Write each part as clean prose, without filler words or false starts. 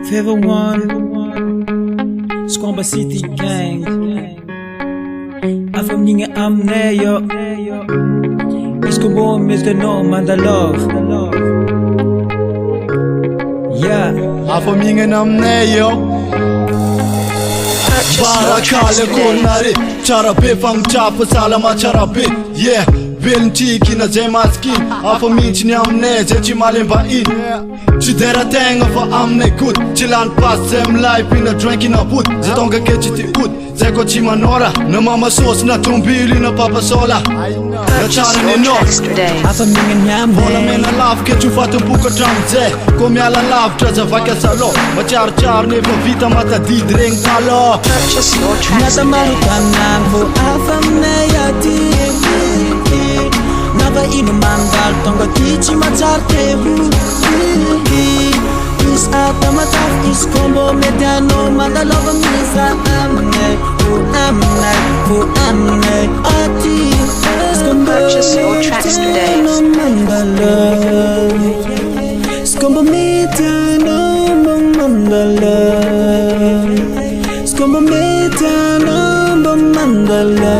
Fever One, Skomba City Gang. Afamninga amneyo, Iskobo Mr. No Mandalove. Yeah, Afamninga amneyo. Barakale konare, charabe fang chapa salama charabe. Yeah, velnchiki na zemaski. Afaminchi ni amne zechi malemba in. Chidera tenga for amne good. Chilan pass them life in a drinking a wood. Zetonga kechiti wood. Zeko chimanora. Na mama sauce na tumbili na papa sola. Na chana ni no. Afamninga nyamne. Vola mena love kechu fatu buka tramze. Komi ala love traza vaka salo. Machar char ne vita mata di drink talo. Nasa marukanan vo afamneya ti. Nava inu mandal tonga tichi machartehu. Is atamataf is combo mediano mandalova misa amne fu amne ati. Purchase your tracks today. Scombo mediano mandala. Scombo mediano mandala.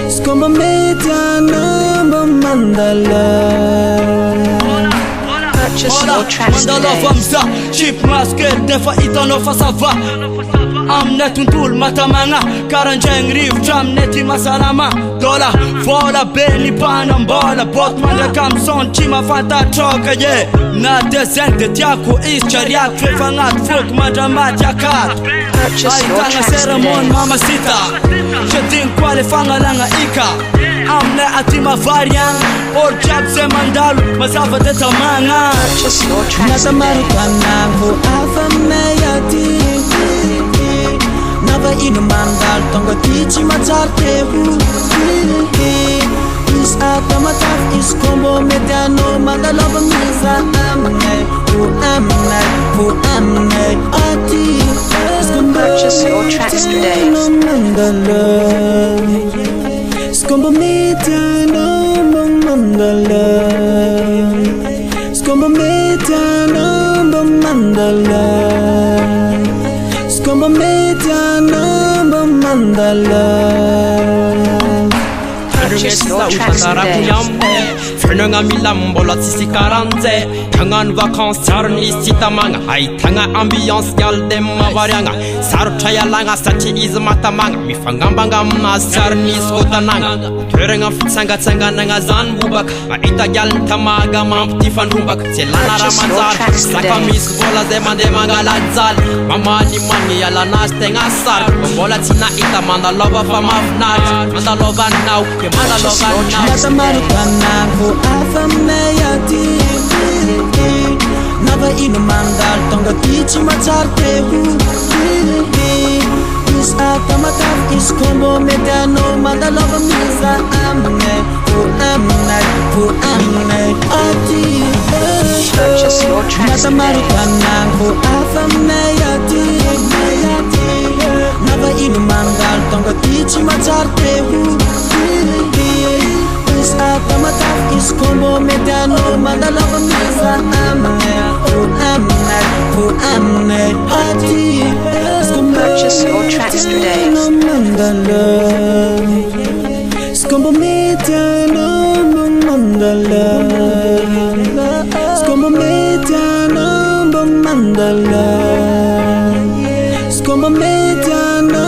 Scombo mediano mandala. Purchase your tracks today. Cheap masket nefa itano fasava. Amna tuntul matamanga karanjeng riv jam neti masalama dola vola beni panambola botman ya kamson chima fanta choka ye na descente tiako is chariat fefangat fuk madramat yakat aitanga seremon mama sita jedin kwale fanga langa ika amna atima varian or jab se mandalu masafa de tamanga Purchase your tracks today. Nava inu mandal tonga tichi machartehu. Is atamataf is combo mediano mandalova misa amne fu amne ati. Purchase your tracks today. Scombo mediano mandala. Scombo mediano mandala. Scombo mediano mandala. Purchase your tracks today. Fernanga milambola sisi karante Tangan vacances charni sitamanga Hai tanga ambiance gal dem mavarianga Saru chaya langa sachi iz matamanga Mifangambanga mas charni skotananga Turenga fitsanga tsanga nanga zan bubak Maita gal tamaga mampti fan rumbak Selana ramanzar Saka mis bola zemande manga ladzal Mama ni mani yala nas tenga sar Bola tina ita manda lova famafnar Manda lova now Manda lova now Afamneyati Nava inu mandal tonga tichi machartehu. Is atamataf is combo mediano mandalova misa amne fu amne ati. Purchase your tracks today. Afamneyati Nava inu mandal tonga tichi machartehu. Atamataf is combo mediano mandalova misa amne fu amne ati. Purchase your tracks today. Scombo mediano mandala. Scombo mediano mandala. Scombo mediano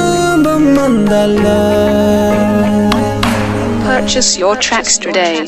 mandala. Purchase your tracks today.